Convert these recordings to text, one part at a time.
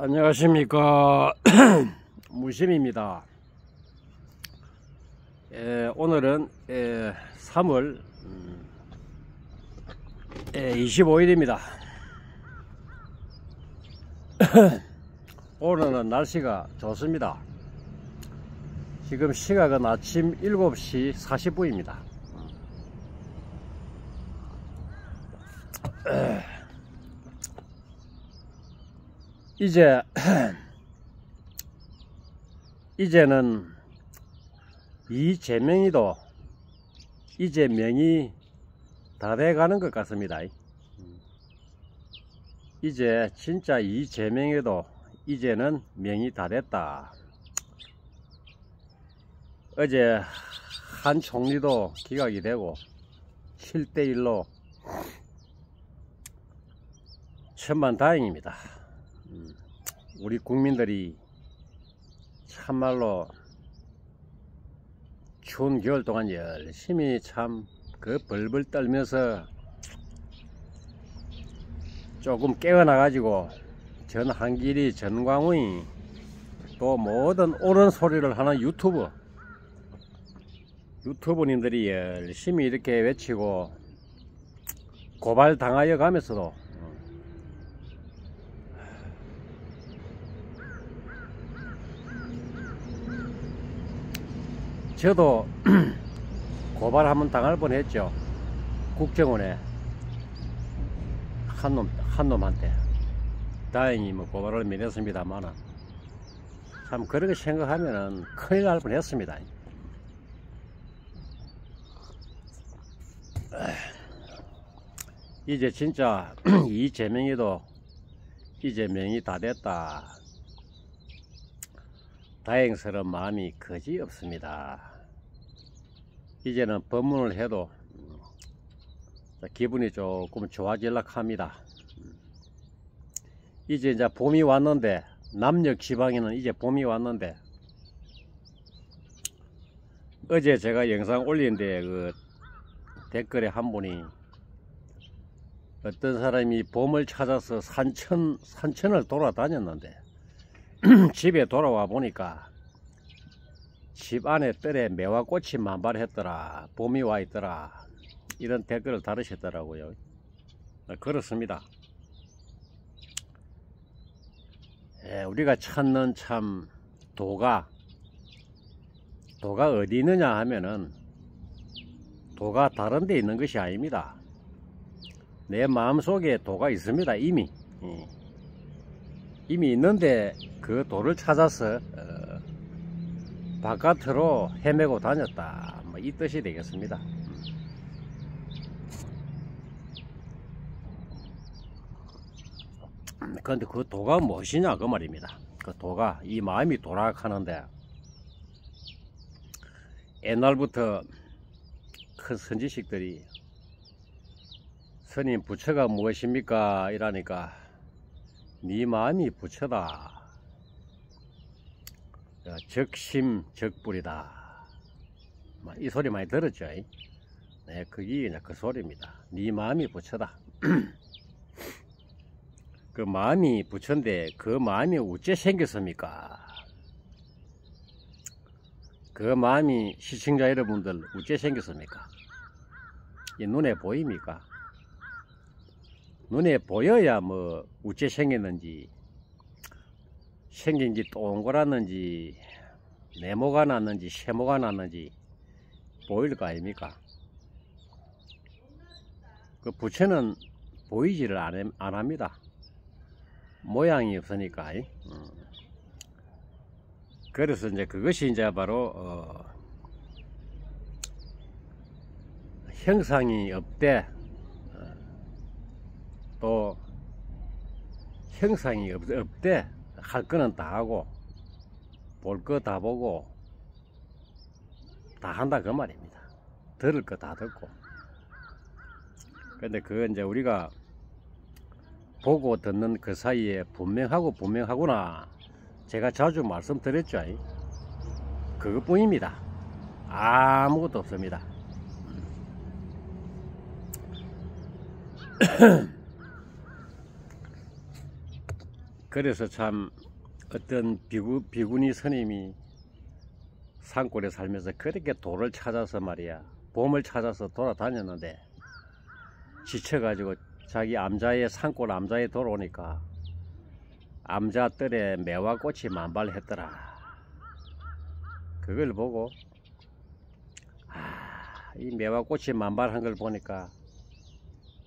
안녕하십니까. 무심입니다. 오늘은 3월 25일입니다. 오늘은 날씨가 좋습니다. 지금 시각은 아침 7시 40분입니다. 이제는 이재명이도 이제 명이 다 돼가는 것 같습니다. 이제 진짜 이재명에도 이제는 명이 다 됐다. 어제 한 총리도 기각이 되고 7대1로 천만다행입니다. 우리 국민들이 참말로 추운 겨울 동안 열심히 참 그 벌벌 떨면서 조금 깨어나 가지고 전 한길이 전광훈이 또 모든 옳은 소리를 하는 유튜버님들이 열심히 이렇게 외치고 고발 당하여 가면서도 저도 고발 한번 당할 뻔했죠. 국정원에 한 놈한테. 다행히 뭐 고발을 면했습니다만은 참 그렇게 생각하면은 큰일 날 뻔했습니다. 이제 진짜 이재명이도 이제 명이 다 됐다. 다행스러운 마음이 거지 없습니다. 이제는 법문을 해도 기분이 조금 좋아질라 합니다. 이제 봄이 왔는데, 남녘 지방에는 이제 봄이 왔는데, 어제 제가 영상 올리는데 그 댓글에 한 분이 어떤 사람이 봄을 찾아서 산천을 돌아다녔는데 집에 돌아와 보니까 집 안에 뜰에 매화꽃이 만발했더라, 봄이 와 있더라, 이런 댓글을 달으셨더라고요. 그렇습니다. 우리가 찾는 참 도가 어디 있느냐 하면은 도가 다른 데 있는 것이 아닙니다. 내 마음속에 도가 있습니다. 이미 있는데 그 도를 찾아서 바깥으로 헤매고 다녔다, 뭐 이 뜻이 되겠습니다. 그런데 그 도가 무엇이냐 그 말입니다. 그 도가 이 마음이 돌아가는데, 옛날부터 큰 선지식들이 스님 부처가 무엇입니까 이러니까 네 마음이 부처다, 적심적불이다, 이 소리 많이 들었죠. 네, 그게 그 소리입니다. 네 마음이 부처다. 그 마음이 부처인데 그 마음이 어째 생겼습니까? 그 마음이 시청자 여러분들 어째 생겼습니까? 이 눈에 보입니까? 눈에 보여야 뭐 어째 생겼는지, 생긴지 동그랗는지 네모가 났는지 세모가 났는지 보일 거 아닙니까? 그 부처는 보이지를 안 합니다. 모양이 없으니까. 그래서 이제 그것이 이제 바로 형상이 없대. 또 형상이 없대. 할 거는 다 하고 볼 거 다 보고 다 한다 그 말입니다. 들을 거 다 듣고. 근데 그거 이제 우리가 보고 듣는 그 사이에 분명하구나 제가 자주 말씀드렸죠. 그것뿐입니다. 아무것도 없습니다. 그래서 참 어떤 비구니 스님이 산골에 살면서 그렇게 돌을 찾아서 말이야, 봄을 찾아서 돌아다녔는데 지쳐가지고 자기 암자에, 산골 암자에 돌아오니까 암자뜰에 매화꽃이 만발했더라. 그걸 보고 이 매화꽃이 만발한 걸 보니까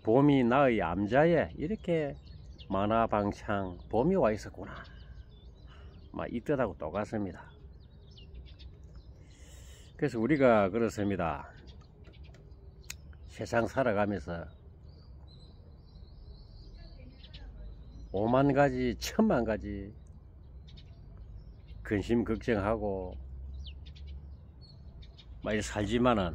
봄이 나의 암자에 이렇게 만화방창 봄이 와 있었구나, 막 이 뜻하고 똑같습니다. 그래서 우리가 그렇습니다. 세상 살아가면서 5만 가지 1000만 가지 근심 걱정하고 막 이렇게 살지만은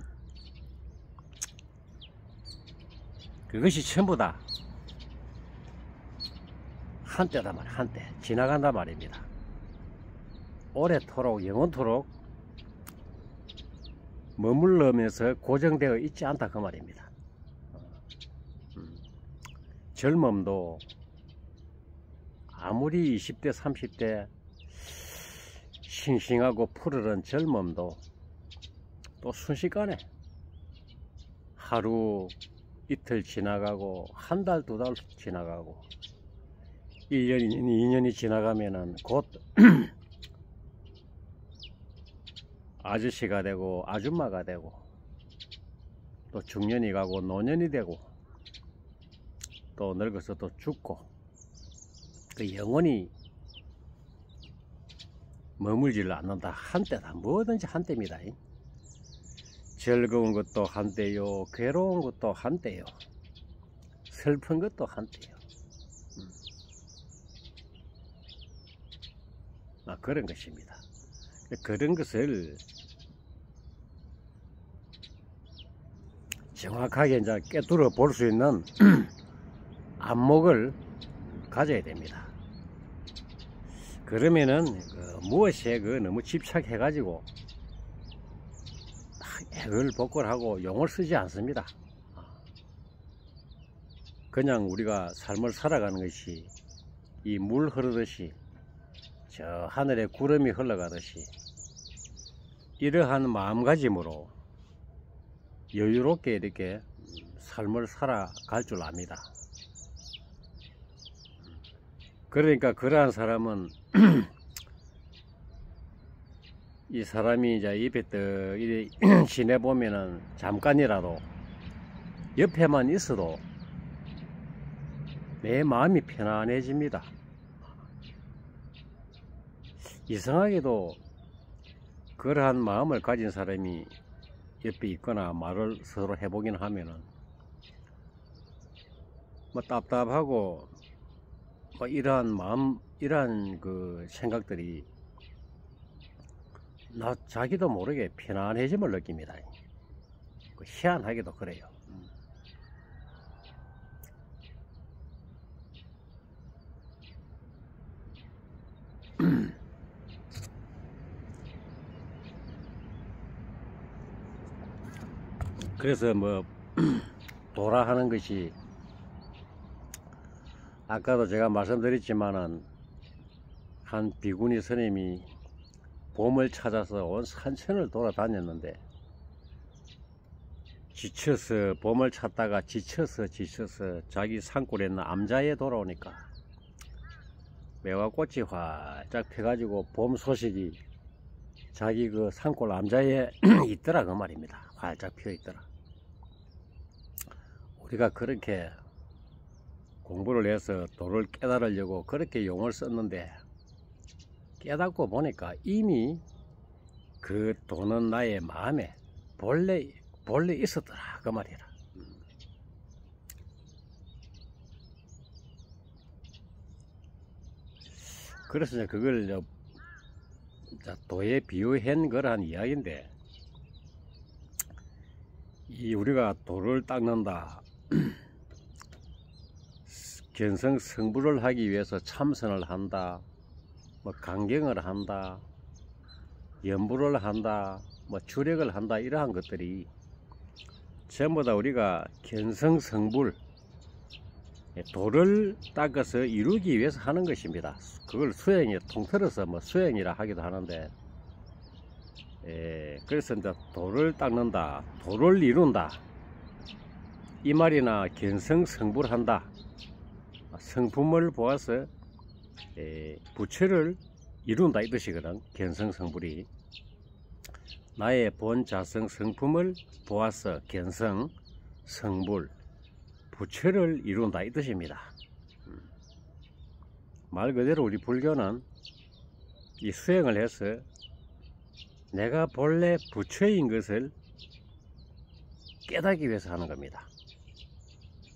그것이 전부 다 한때다 말이야. 한때 지나간다 말입니다. 오래도록 영원토록 머물러면서 고정되어 있지 않다 그 말입니다. 젊음도 아무리 20대 30대 싱싱하고 푸르른 젊음도 또 순식간에 하루 이틀 지나가고 한 달 두 달 지나가고 1년 2년이 지나가면은 곧 아저씨가 되고 아줌마가 되고 또 중년이 가고 노년이 되고 또 늙어서 또 죽고 그 영원히 머물지를 않는다. 한때다. 뭐든지 한때입니다. 즐거운 것도 한때요, 괴로운 것도 한때요, 슬픈 것도 한때요. 그런 것입니다. 그런 것을 정확하게 이제 꿰뚫어 볼 수 있는 안목을 가져야 됩니다. 그러면은 무엇에 너무 집착해 가지고 액을 복걸하고 용을 쓰지 않습니다. 그냥 우리가 삶을 살아가는 것이 이 물 흐르듯이 저 하늘에 구름이 흘러가듯이 이러한 마음가짐으로 여유롭게 이렇게 삶을 살아갈 줄 압니다. 그러니까 그러한 사람은 이 사람이 이제 입에 떡 지내보면은 잠깐이라도 옆에만 있어도 내 마음이 편안해집니다. 이상하게도 그러한 마음을 가진 사람이 옆에 있거나 말을 서로 해보긴 하면은 뭐 답답하고 뭐 이러한 마음, 이러한 그 생각들이 자기도 모르게 편안해짐을 느낍니다. 희한하게도 그래요. 그래서 뭐 도라 하는 것이 아까도 제가 말씀드렸지만은 한 비구니 스님이 봄을 찾아서 온 산천을 돌아다녔는데 지쳐서 봄을 찾다가 지쳐서 자기 산골에 있는 암자에 돌아오니까 매화꽃이 활짝 펴가지고 봄 소식이 자기 그 산골 암자에 있더라 그 말입니다. 활짝 펴 있더라. 우리가 그렇게 공부를 해서 도를 깨달으려고 그렇게 용을 썼는데 깨닫고 보니까 이미 그 도는 나의 마음에 본래 있었더라 그 말이라. 그래서 이제 그걸 도에 비유한 그러한 이야기인데, 이 우리가 도를 닦는다, 견성 성불을 하기 위해서 참선을 한다, 뭐 강경을 한다, 연불을 한다, 뭐 주력을 한다, 이러한 것들이 전부 다 우리가 견성 성불, 돌을 닦아서 이루기 위해서 하는 것입니다. 그걸 수행이 통틀어서 뭐 수행이라 하기도 하는데, 그래서 이제 돌을 닦는다, 돌을 이룬다, 이 말이나 견성성불한다, 성품을 보아서 부처를 이룬다 이 뜻이거든. 견성성불이 나의 본 자성 성품을 보아서 견성 성불 부처를 이룬다 이 뜻입니다. 말 그대로 우리 불교는 이 수행을 해서 내가 본래 부처인 것을 깨닫기 위해서 하는 겁니다.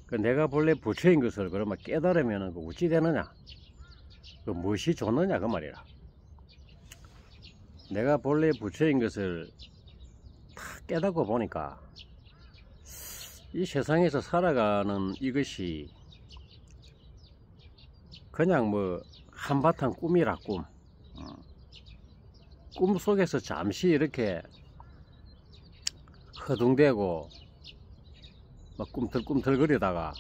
그 내가 본래 부처인 것을 그러면 깨달으면 그 어찌 되느냐, 그 무엇이 좋느냐 그 말이라. 내가 본래 부처인 것을 다 깨닫고 보니까 이 세상에서 살아가는 이것이 그냥 뭐 한바탕 꿈이라 꿈. 꿈 속에서 잠시 이렇게 허둥대고 막 꿈틀꿈틀거리다가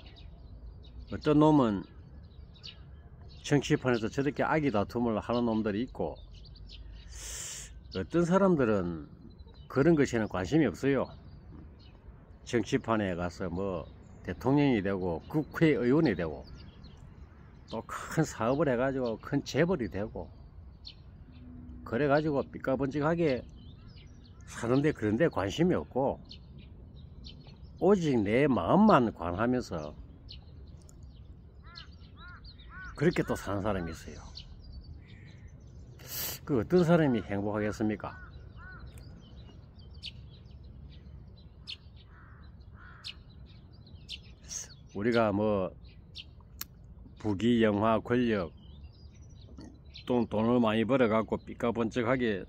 어떤 놈은 정치판에서 저렇게 아기 다툼을 하는 놈들이 있고, 어떤 사람들은 그런 것에는 관심이 없어요. 정치판에 가서 뭐 대통령이 되고 국회의원이 되고 또 큰 사업을 해가지고 큰 재벌이 되고 그래가지고 삐까번쩍하게 사는데 그런 데 관심이 없고 오직 내 마음만 관하면서 그렇게 또 사는 사람이 있어요. 그 어떤 사람이 행복하겠습니까? 우리가 뭐 부귀 영화 권력 또 돈을 많이 벌어 갖고 삐까번쩍하게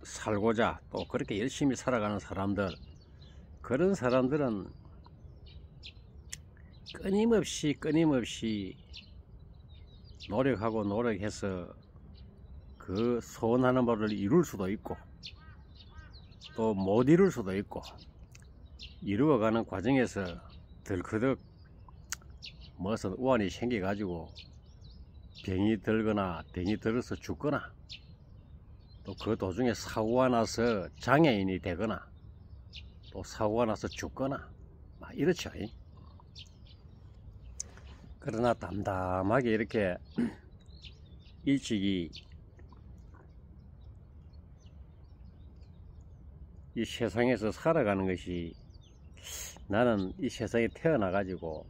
살고자 또 그렇게 열심히 살아가는 사람들, 그런 사람들은 끊임없이 노력하고 노력해서 그 소원하는 바를 이룰 수도 있고 또 못 이룰 수도 있고, 이루어가는 과정에서 덜커덕 무슨 우환이 생겨 가지고 병이 들거나 병이 들어서 죽거나 또 그 도중에 사고가 나서 장애인이 되거나 또 사고가 나서 죽거나 막 이렇죠. 그러나 담담하게 이렇게 일찍이 이 세상에서 살아가는 것이, 나는 이 세상에 태어나 가지고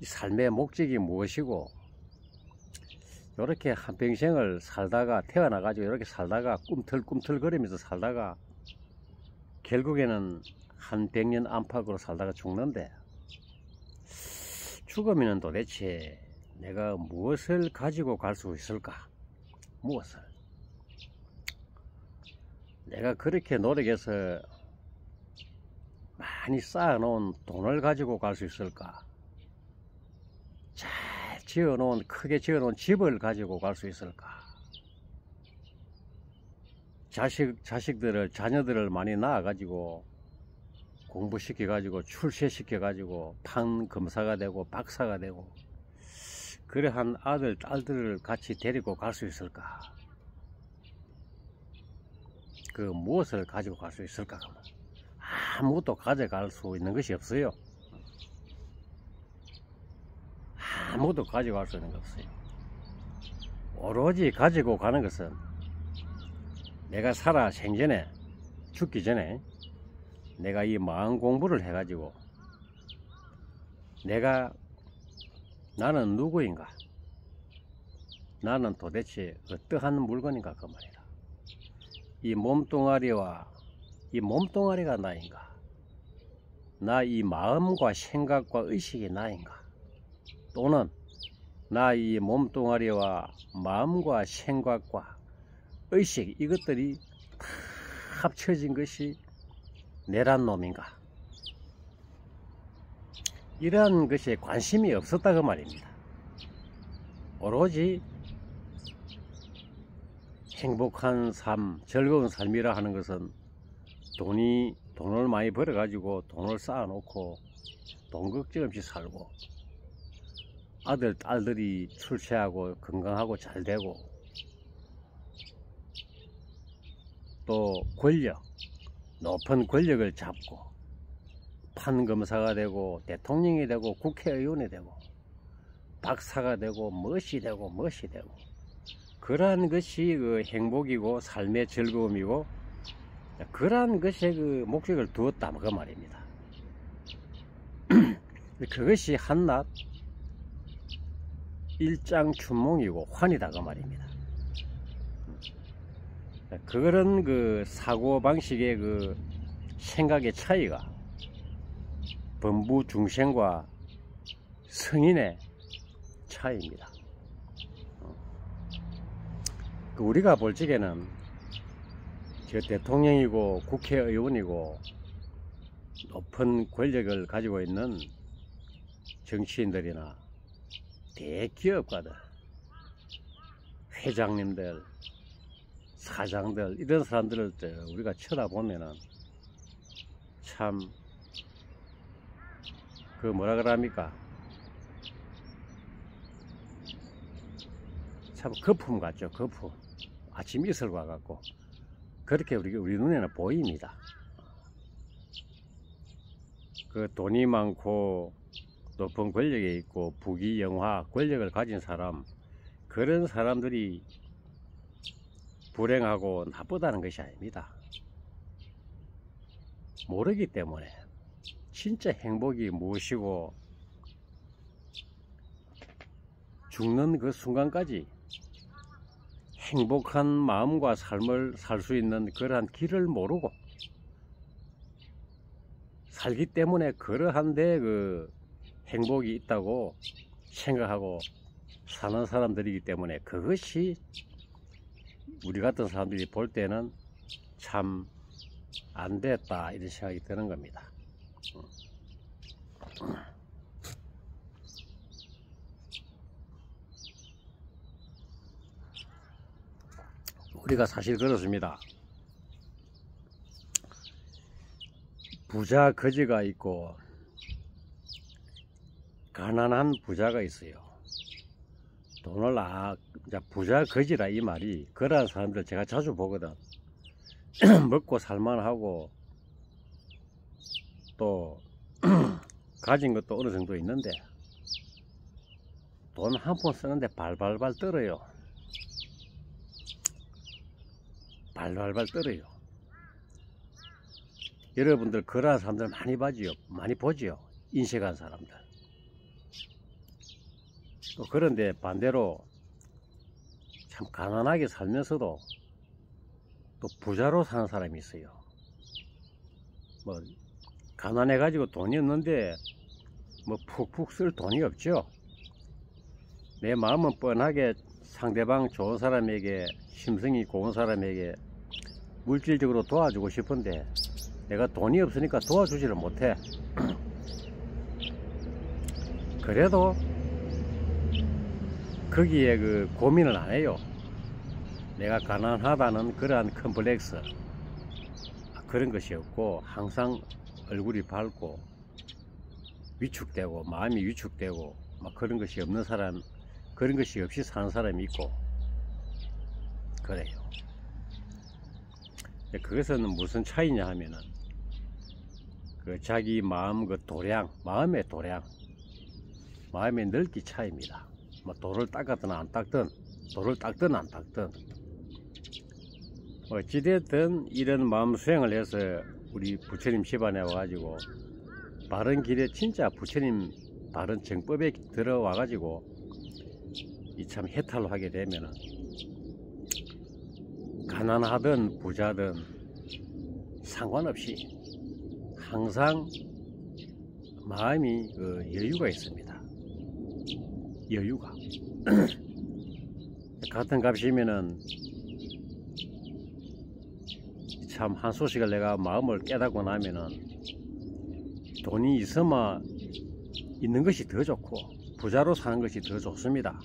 이 삶의 목적이 무엇이고, 이렇게 한평생을 살다가 태어나 가지고 이렇게 살다가 꿈틀꿈틀거리면서 살다가 결국에는 한 100년 안팎으로 살다가 죽는데, 죽으면 도대체 내가 무엇을 가지고 갈 수 있을까? 무엇을? 내가 그렇게 노력해서 많이 쌓아놓은 돈을 가지고 갈 수 있을까? 잘 지어놓은, 크게 지어놓은 집을 가지고 갈 수 있을까? 자녀들을 많이 낳아가지고 공부시켜가지고 출세시켜가지고 판검사가 되고 박사가 되고 그러한 아들, 딸들을 같이 데리고 갈 수 있을까? 그 무엇을 가지고 갈 수 있을까? 아무것도 가져갈 수 있는 것이 없어요. 아무것도 가져갈 수 있는 게 없어요. 오로지 가지고 가는 것은 내가 살아 생전에, 죽기 전에 내가 이 마음 공부를 해가지고 나는 누구인가? 나는 도대체 어떠한 물건인가? 그 말이라. 이 몸뚱아리가 나인가? 나 이 마음과 생각과 의식이 나인가? 또는 나 이 몸뚱아리와 마음과 생각과 의식, 이것들이 다 합쳐진 것이 내란 놈인가? 이러한 것에 관심이 없었다 그 말입니다. 오로지 행복한 삶, 즐거운 삶이라 하는 것은 돈이 돈을 많이 벌어 가지고 돈을 쌓아 놓고 돈 걱정 없이 살고, 아들 딸들이 출세하고 건강하고 잘 되고, 또 권력, 높은 권력을 잡고 판검사가 되고 대통령이 되고 국회의원이 되고 박사가 되고 멋이 되고 그러한 것이 그 행복이고 삶의 즐거움이고, 그러한 것에 그 목적을 두었다 그 말입니다. 그것이 한낱 일장춘몽이고 환이다 그 말입니다. 그런 그 사고방식의 그 생각의 차이가 범부 중생과 성인의 차이입니다. 우리가 볼 적에는 저 대통령이고 국회의원이고 높은 권력을 가지고 있는 정치인들이나 대기업가들, 회장님들, 사장들, 이런 사람들을 우리가 쳐다보면은 참 그 뭐라 그럽니까, 참 거품 같죠. 거품. 아침 이슬과 같고 그렇게 우리 눈에는 보입니다. 그 돈이 많고 높은 권력에 있고 부귀영화 권력을 가진 사람, 그런 사람들이 불행하고 나쁘다는 것이 아닙니다. 모르기 때문에 진짜 행복이 무엇이고 죽는 그 순간까지 행복한 마음과 삶을 살 수 있는 그러한 길을 모르고 살기 때문에 그러한데 그 행복이 있다고 생각하고 사는 사람들이기 때문에 그것이 우리 같은 사람들이 볼 때는 참 안 됐다 이런 생각이 드는 겁니다. 우리가 사실 그렇습니다. 부자 거지가 있고 가난한 부자가 있어요. 돈을 부자 거지라 이 말이, 그러한 사람들 제가 자주 보거든. 먹고 살만하고 또 가진 것도 어느 정도 있는데 돈 한 푼 쓰는데 발발발 떨어요. 발발발 떨어요. 여러분들 그러한 사람들 많이 보지요. 인색한 사람들. 또 그런데 반대로 참 가난하게 살면서도 또 부자로 사는 사람이 있어요. 뭐 가난해 가지고 돈이 없는데 뭐 푹푹 쓸 돈이 없죠. 내 마음은 뻔하게 상대방 좋은 사람에게, 심성이 고운 사람에게 물질적으로 도와주고 싶은데 내가 돈이 없으니까 도와주지를 못해. 그래도 거기에 그 고민을 안 해요. 내가 가난하다는 그러한 컴플렉스, 그런 것이 없고 항상 얼굴이 밝고 위축되고 마음이 위축되고 막 그런 것이 없는 사람, 그런 것이 없이 사는 사람이 있고 그래요. 그것은 무슨 차이냐 하면은 그 자기 마음 그 도량, 마음의 도량, 마음의 넓기 차이입니다. 뭐 돌을 닦았든 안 닦든, 돌을 닦든 안 닦든 어찌됐든 이런 마음 수행을 해서 우리 부처님 집안에 와가지고 바른 길에, 진짜 부처님 바른 정법에 들어와가지고 이 참 해탈을 하게 되면은 가난하든 부자든 상관없이 항상 마음이 여유가 있습니다. 여유가. 같은 값이면은 참 한 소식을 내가 마음을 깨닫고 나면은 돈이 있으면 있는 것이 더 좋고 부자로 사는 것이 더 좋습니다.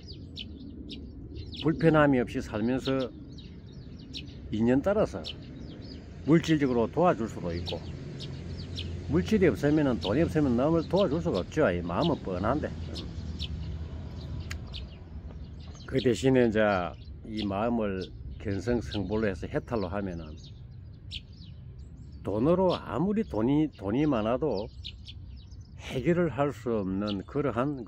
불편함이 없이 살면서 인연 따라서 물질적으로 도와줄 수도 있고 물질이 없으면 돈이 없으면 남을 도와줄 수가 없죠. 이 마음은 뻔한데. 그 대신에 이제 이 마음을 견성성불로 해서 해탈로 하면은 돈으로 아무리 돈이 많아도 해결을 할 수 없는 그러한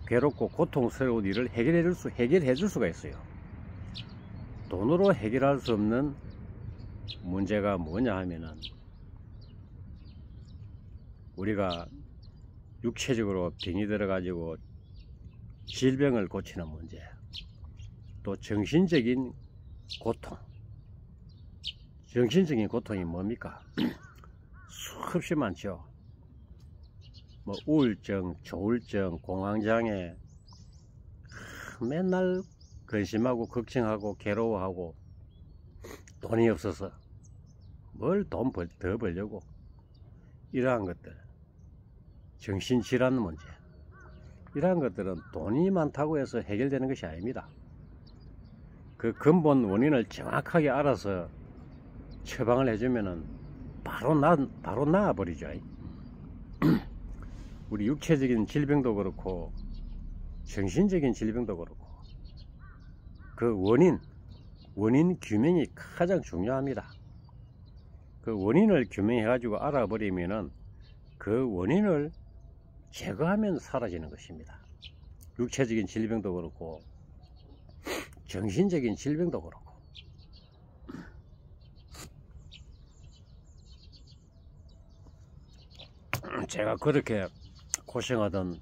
괴롭고 고통스러운 일을 해결해 줄 수가 있어요. 돈으로 해결할 수 없는 문제가 뭐냐 하면은 우리가 육체적으로 병이 들어 가지고 질병을 고치는 문제, 또 정신적인 고통. 정신적인 고통이 뭡니까? 수없이 많죠. 뭐 우울증, 조울증, 공황장애, 맨날 근심하고 걱정하고 괴로워하고 돈이 없어서 뭘 돈 더 벌려고, 이러한 것들, 정신질환 문제, 이러한 것들은 돈이 많다고 해서 해결되는 것이 아닙니다. 그 근본 원인을 정확하게 알아서 처방을 해주면은 바로 나아버리죠. 우리 육체적인 질병도 그렇고 정신적인 질병도 그렇고 그 원인 규명이 가장 중요합니다. 그 원인을 규명해 가지고 알아버리면은 그 원인을 제거하면 사라지는 것입니다. 육체적인 질병도 그렇고 정신적인 질병도 그렇고. 제가 그렇게 고생하던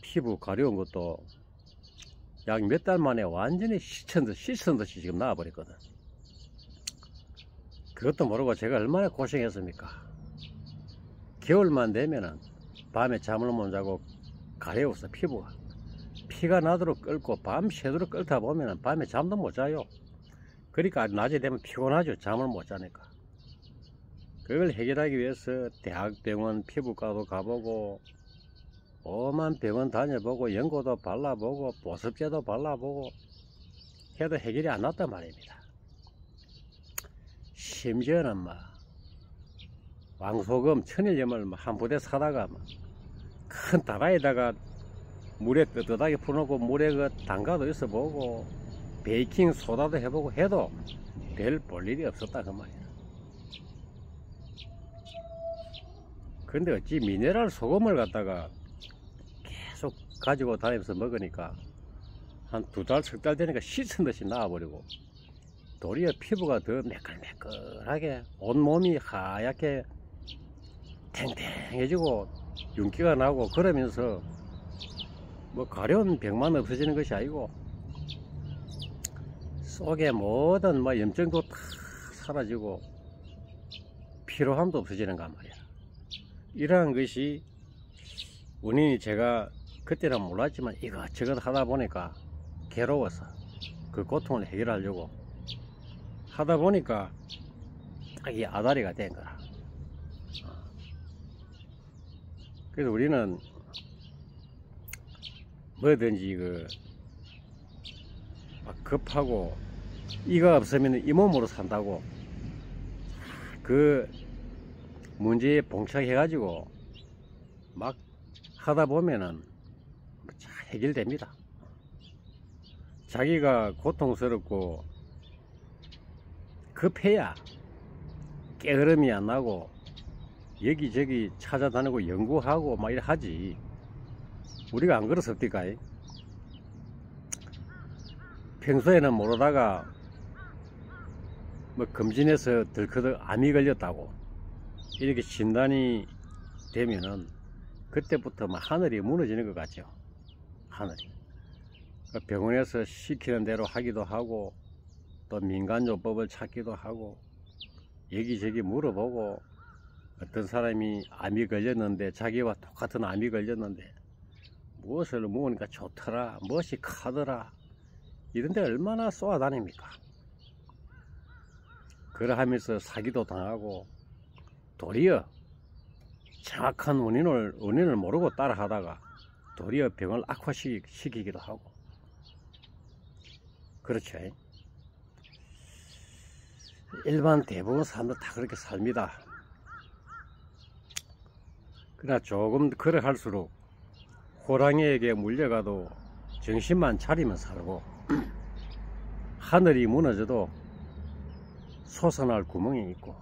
피부 가려운 것도 약 몇 달 만에 완전히 씻은 듯이 지금 나와버렸거든. 그것도 모르고 제가 얼마나 고생했습니까? 겨울만 되면은 밤에 잠을 못 자고 가려워서 피가 나도록 끓고 밤새도록 끓다 보면은 밤에 잠도 못 자요. 그러니까 낮에 되면 피곤하죠. 잠을 못 자니까. 그걸 해결하기 위해서 대학병원 피부과도 가보고 오만 병원 다녀보고 연고도 발라보고 보습제도 발라보고 해도 해결이 안 났단 말입니다. 심지어는 왕소금 천일염을 한 부대 사다가 큰 다라에다가 물에 뜨뜻하게 풀어놓고 물에 담가도 있어보고 베이킹 소다도 해보고 해도 별 볼일이 없었다 그 말이야. 근데 어찌 미네랄 소금을 갖다가 계속 가지고 다니면서 먹으니까 한 2달, 3달 되니까 씻은 듯이 나와버리고 도리어 피부가 더 매끌매끌하게 온몸이 하얗게 탱탱해지고 윤기가 나고 그러면서 뭐 가려운 병만 없어지는 것이 아니고 속에 모든 염증도 다 사라지고 피로함도 없어지는 거 말이야. 이러한 것이 원인이 제가 그때는 몰랐지만 이것저것 하다 보니까 괴로워서 그 고통을 해결하려고 하다 보니까 딱 이 아다리가 된 거라. 그래서 우리는 뭐든지 막 급하고 이가 없으면 이 몸으로 산다고 그 문제에 봉착해 가지고 막 하다 보면은 해결됩니다. 자기가 고통스럽고 급해야 깨어름이 안 나고 여기저기 찾아다니고 연구하고 막 이래 하지. 우리가 안 그렇습니까? 평소에는 모르다가 뭐 검진해서 덜커덕 암이 걸렸다고 이렇게 진단이 되면은 그때부터 막 하늘이 무너지는 것 같죠. 하늘이. 병원에서 시키는 대로 하기도 하고 또 민간요법을 찾기도 하고 여기저기 물어보고 어떤 사람이 암이 걸렸는데 자기와 똑같은 암이 걸렸는데 무엇을 먹으니까 좋더라, 무엇이 카더라, 이런데 얼마나 쏘아다닙니까? 그러하면서 사기도 당하고 도리어 정확한 원인을 모르고 따라하다가 도리어 병을 악화시키기도 하고 그렇죠. 일반 대부분 사람들 다 그렇게 삽니다. 그러나 조금 그래 할수록 호랑이에게 물려가도 정신만 차리면 살고 하늘이 무너져도 솟아날 구멍이 있고,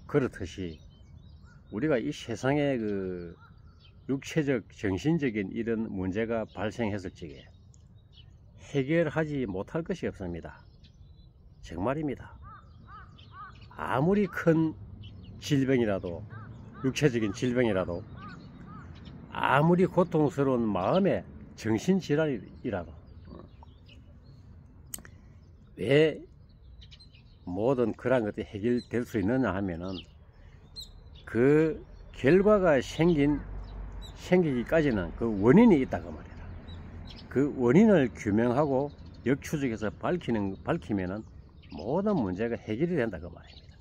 그렇듯이 우리가 이 세상에 그 육체적 정신적인 이런 문제가 발생했을 적에 해결하지 못할 것이 없습니다. 정말입니다. 아무리 큰 질병이라도, 육체적인 질병이라도, 아무리 고통스러운 마음의 정신질환이라도 왜 모든 그런 것들이 해결될 수 있느냐 하면은 그 결과가 생기기까지는 그 원인이 있다고 말이야. 그 원인을 규명하고 역추적해서 밝히면은 모든 문제가 해결이 된다고 말입니다.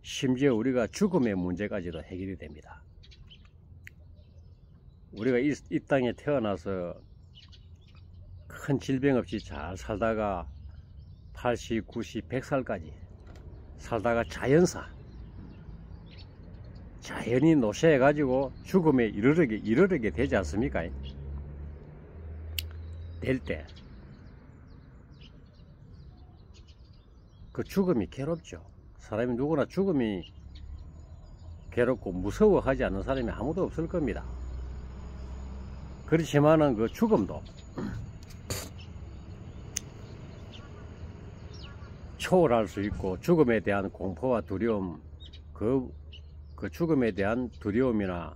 심지어 우리가 죽음의 문제까지도 해결이 됩니다. 우리가 이 땅에 태어나서 큰 질병 없이 잘 살다가 80, 90, 100살까지 살다가 자연이 노쇠해 가지고 죽음에 이르게 되지 않습니까? 될 때 그 죽음이 괴롭죠. 사람이 누구나 죽음이 괴롭고 무서워하지 않는 사람이 아무도 없을 겁니다. 그렇지만은 그 죽음도 초월할 수 있고, 죽음에 대한 공포와 두려움, 그 죽음에 대한 두려움이나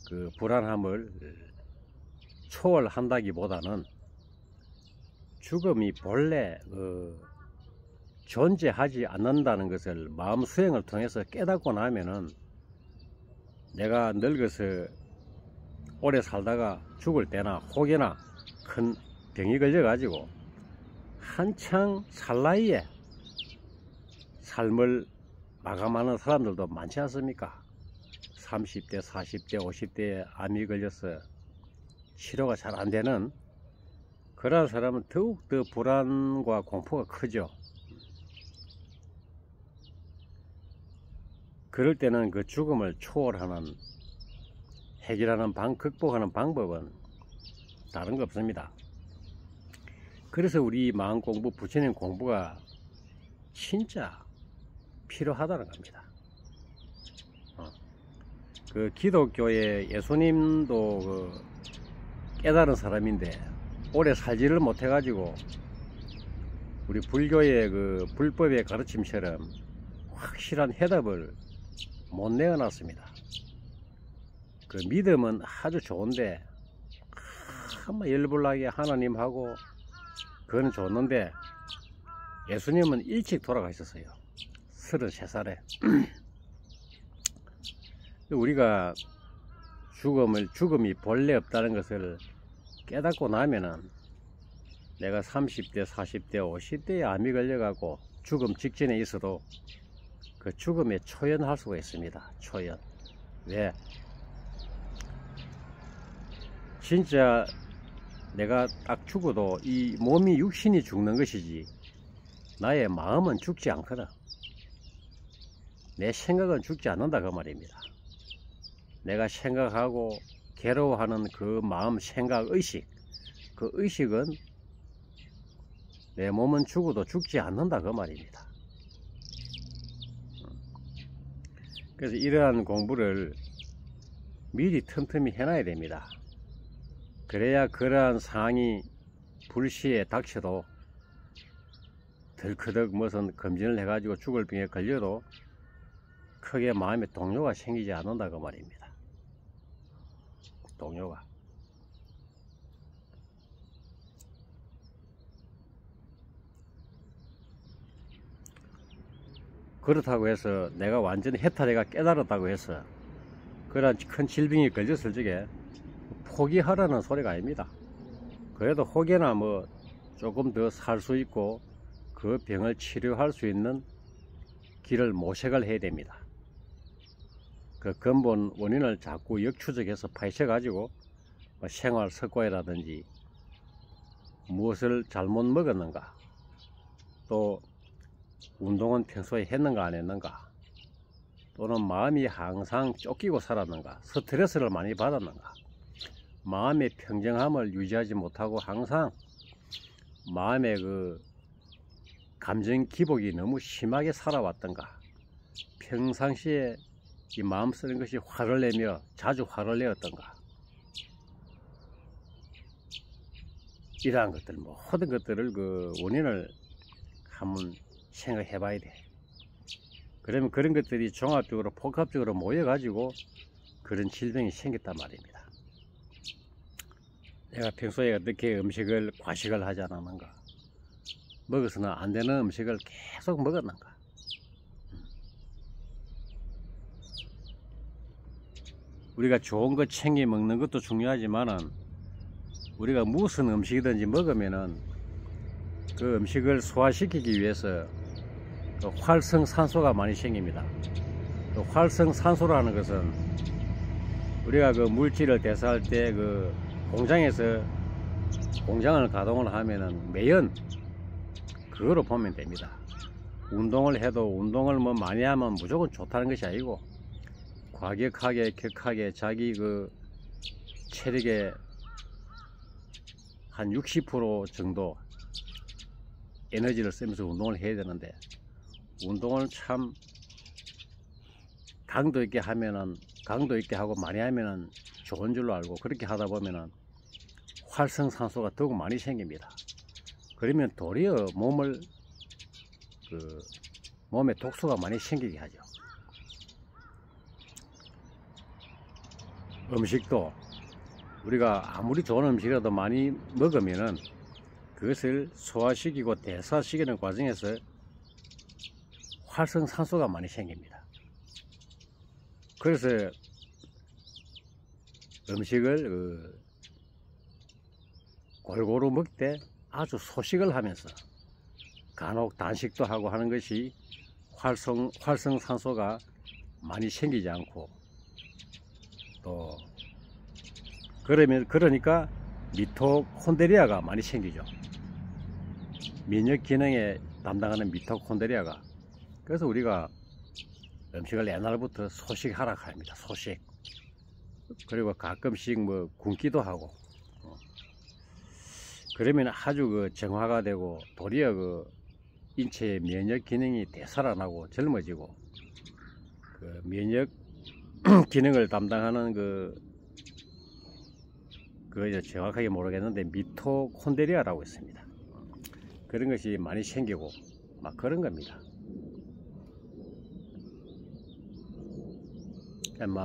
그 불안함을 초월한다기보다는 죽음이 본래 존재하지 않는다는 것을 마음 수행을 통해서 깨닫고 나면은, 내가 늙어서 오래 살다가 죽을 때나 혹여나 큰 병이 걸려 가지고 한창 살 나이에 삶을 마감하는 사람들도 많지 않습니까? 30대, 40대, 50대에 암이 걸려서 치료가 잘 안 되는 그런 사람은 더욱더 불안과 공포가 크죠. 그럴 때는 그 죽음을 초월하는, 해결하는 극복하는 방법은 다른 거 없습니다. 그래서 우리 마음 공부, 부처님 공부가 진짜 필요하다는 겁니다. 그 기독교의 예수님도 그 깨달은 사람인데 오래 살지를 못해 가지고 우리 불교의 그 불법의 가르침처럼 확실한 해답을 못 내어놨습니다. 그 믿음은 아주 좋은데 한번 열불나게 하나님하고 그거는 좋는데, 예수님은 일찍 돌아가셨어요. 33살에. 우리가 죽음이 본래 없다는 것을 깨닫고 나면은, 내가 30대, 40대, 50대에 암이 걸려가고 죽음 직전에 있어도 그 죽음에 초연할 수가 있습니다. 초연. 왜? 진짜 내가 딱 죽어도 이 몸이, 육신이 죽는 것이지 나의 마음은 죽지 않거든. 내 생각은 죽지 않는다 그 말입니다. 내가 생각하고 괴로워하는 그 마음, 생각, 의식, 그 의식은 내 몸은 죽어도 죽지 않는다 그 말입니다. 그래서 이러한 공부를 미리 틈틈이 해놔야 됩니다. 그래야 그러한 상황이 불시에 닥쳐도 덜커덕 무슨 검진을 해가지고 죽을 병에 걸려도 크게 마음에 동요가 생기지 않는다 그 말입니다. 동요가. 그렇다고 해서 내가 완전히 해탈해가 깨달았다고 해서 그런 큰 질병이 걸렸을 적에 포기하라는 소리가 아닙니다. 그래도 혹여나 뭐 조금 더 살 수 있고 그 병을 치료할 수 있는 길을 모색을 해야 됩니다. 그 근본 원인을 자꾸 역추적해서 파헤쳐 가지고 생활 습관이라든지 무엇을 잘못 먹었는가, 또 운동은 평소에 했는가 안 했는가, 또는 마음이 항상 쫓기고 살았는가, 스트레스를 많이 받았는가, 마음의 평정함을 유지하지 못하고 항상 마음의 그 감정 기복이 너무 심하게 살아왔던가, 평상시에 이 마음 쓰는 것이 화를 내며 자주 화를 내었던가, 이러한 것들, 모든 것들을 그 원인을 한번 생각해 봐야 돼. 그러면 그런 것들이 종합적으로 복합적으로 모여 가지고 그런 질병이 생겼단 말입니다. 내가 평소에 어떻게 음식을 과식을 하지 않았는가, 먹어서는 안 되는 음식을 계속 먹었는가, 우리가 좋은 거 챙겨 먹는 것도 중요하지만은 우리가 무슨 음식이든지 먹으면은 그 음식을 소화시키기 위해서 그 활성산소가 많이 생깁니다. 그 활성산소라는 것은 우리가 그 물질을 대사할 때 그 공장에서 공장을 가동을 하면은 매연, 그거로 보면 됩니다. 운동을 해도 운동을 뭐 많이 하면 무조건 좋다는 것이 아니고, 과격하게 격하게 자기 그 체력의 한 60% 정도 에너지를 쓰면서 운동을 해야 되는데, 운동을 참 강도 있게 하면은, 강도 있게 하고 많이 하면은 좋은 줄로 알고, 그렇게 하다 보면은 활성산소가 더욱 많이 생깁니다. 그러면 도리어 몸에 독소가 많이 생기게 하죠. 음식도 우리가 아무리 좋은 음식이라도 많이 먹으면은 그것을 소화시키고 대사시키는 과정에서 활성산소가 많이 생깁니다. 그래서 음식을 골고루 먹되 아주 소식을 하면서 간혹 단식도 하고 하는 것이 활성산소가 많이 생기지 않고, 또 그러니까 미토콘드리아가 많이 생기죠. 면역 기능에 담당하는 미토콘드리아가. 그래서 우리가 음식을 옛날부터 소식하라 합니다. 소식. 그리고 가끔씩 뭐 굶기도 하고, 그러면 아주 그 정화가 되고 도리어 그 인체의 면역 기능이 되살아나고 젊어지고, 그 면역 기능을 담당하는 그 정확하게 모르겠는데 미토콘드리아라고 있습니다. 그런 것이 많이 생기고 막 그런 겁니다.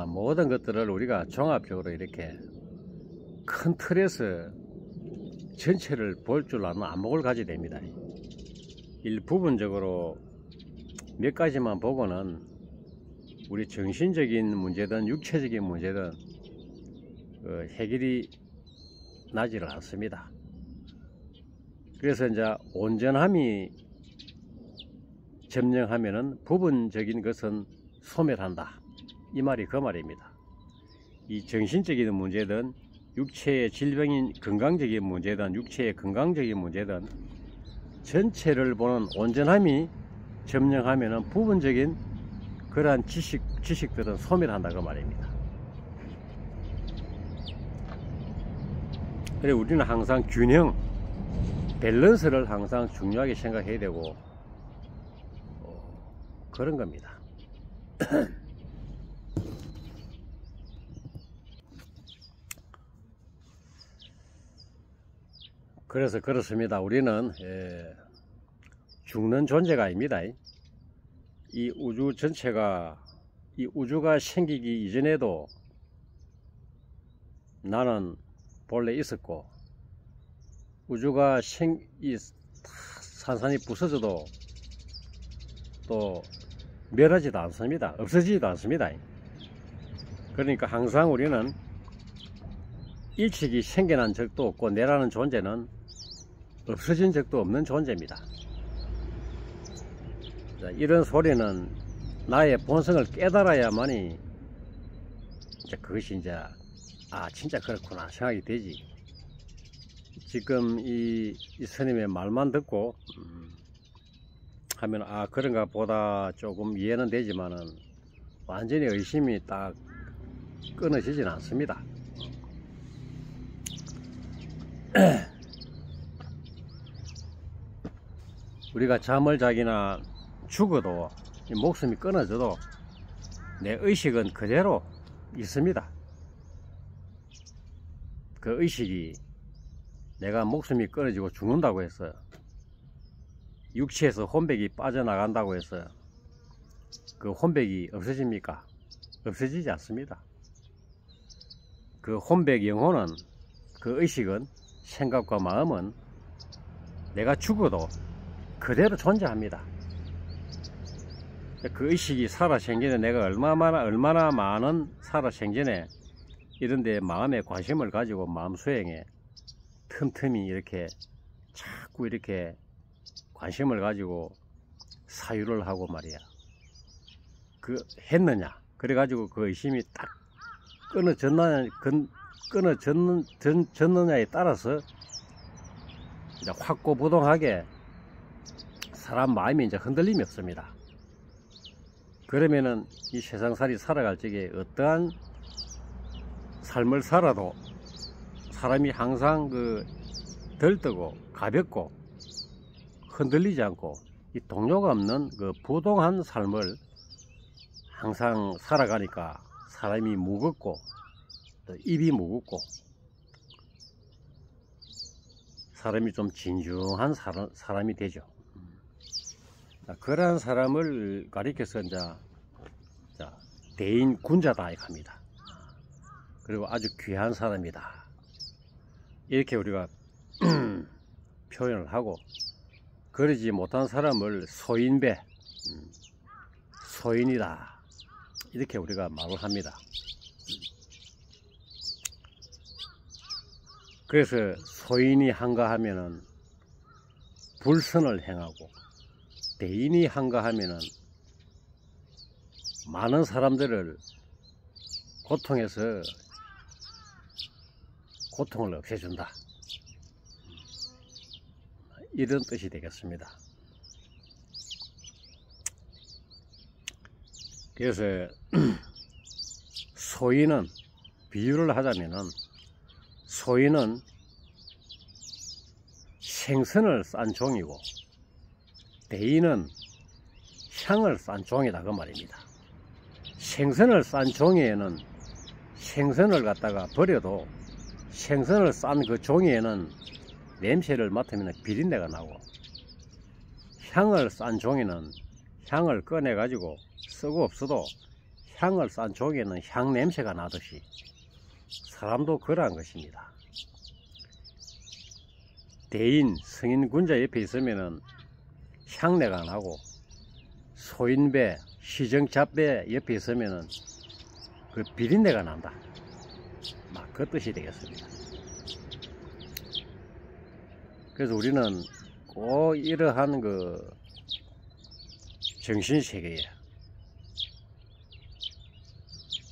모든 것들을 우리가 종합적으로 이렇게 큰 틀에서 전체를 볼 줄 아는 안목을 가지게 됩니다. 일부분적으로 몇 가지만 보고는 우리 정신적인 문제든 육체적인 문제든 해결이 나지를 않습니다. 그래서 이제 온전함이 점령하면은 부분적인 것은 소멸한다, 이 말이 그 말입니다. 이 정신적인 문제든 육체의 질병인 건강적인 문제든 육체의 건강적인 문제든 전체를 보는 온전함이 점령하면은 부분적인 그러한 지식들은 소멸한다, 그 말입니다. 그래 우리는 항상 균형, 밸런스를 항상 중요하게 생각해야 되고 그런 겁니다. 그래서 그렇습니다. 우리는 죽는 존재가 아닙니다. 이 우주 전체가, 이 우주가 생기기 이전에도 나는 본래 있었고, 우주가 산산이 부서져도 또 멸하지도 않습니다. 없어지지도 않습니다. 그러니까 항상 우리는 일찍이 생겨난 적도 없고, 내라는 존재는 없어진 적도 없는 존재입니다. 자, 이런 소리는 나의 본성을 깨달아야만이 이제 그것이 이제 진짜 그렇구나 생각이 되지. 지금 이 스님의 말만 듣고 하면 아 그런가 보다 조금 이해는 되지만은 완전히 의심이 딱 끊어지진 않습니다. 우리가 잠을 자기나 죽어도 목숨이 끊어져도 내 의식은 그대로 있습니다. 그 의식이 내가 목숨이 끊어지고 죽는다고 했어요. 육체에서 혼백이 빠져나간다고 했어요. 그 혼백이 없어집니까? 없어지지 않습니다. 그 혼백 영혼은, 그 의식은, 생각과 마음은 내가 죽어도 그대로 존재합니다. 그 의식이 살아생전에 내가 얼마나 많은 살아생전에 이런데 마음에 관심을 가지고 마음 수행에 틈틈이 이렇게 자꾸 이렇게 관심을 가지고 사유를 하고 말이야. 그 했느냐? 그래가지고 그 의심이 딱 끊어졌느냐에 따라서 이제 확고부동하게 사람 마음이 이제 흔들림이 없습니다. 그러면은 이 세상살이 살아갈 적에 어떠한 삶을 살아도 사람이 항상 그 들뜨고 가볍고 흔들리지 않고 이 동요가 없는 그 부동한 삶을 항상 살아가니까 사람이 무겁고 또 입이 무겁고 사람이 좀 진중한 사람이 되죠. 그러한 사람을 가리켜서 이제 대인 군자다 이렇게 합니다. 그리고 아주 귀한 사람이다 이렇게 우리가 표현을 하고, 그러지 못한 사람을 소인배, 소인이다 이렇게 우리가 말을 합니다. 그래서 소인이 한가하면은 불선을 행하고, 대인이 한가하면은 많은 사람들을 고통에서 고통을 없애준다, 이런 뜻이 되겠습니다. 그래서 소인은, 비유를 하자면은 소인은 생선을 싼 종이고 대인은 향을 싼 종이다 그 말입니다. 생선을 싼 종이에는 생선을 갖다가 버려도 생선을 싼 그 종이에는 냄새를 맡으면 비린내가 나고, 향을 싼 종이는 향을 꺼내 가지고 쓰고 없어도 향을 싼 종이에는 향 냄새가 나듯이 사람도 그러한 것입니다. 대인, 성인 군자 옆에 있으면은 향내가 나고, 소인배, 시정잡배 옆에 있으면은 그 비린내가 난다, 막 그 뜻이 되겠습니다. 그래서 우리는 꼭 이러한 그 정신세계에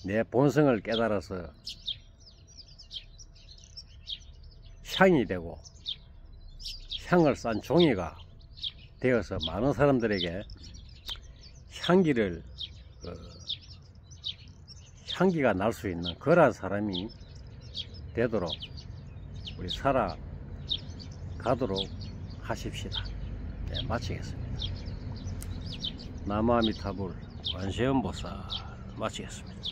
내 본성을 깨달아서 향이 되고 향을 싼 종이가 되어서 많은 사람들에게 향기가 날 수 있는 그러한 사람이 되도록 우리 살아가도록 하십시다. 네, 마치겠습니다. 나무아미타불 관세음보살 마치겠습니다.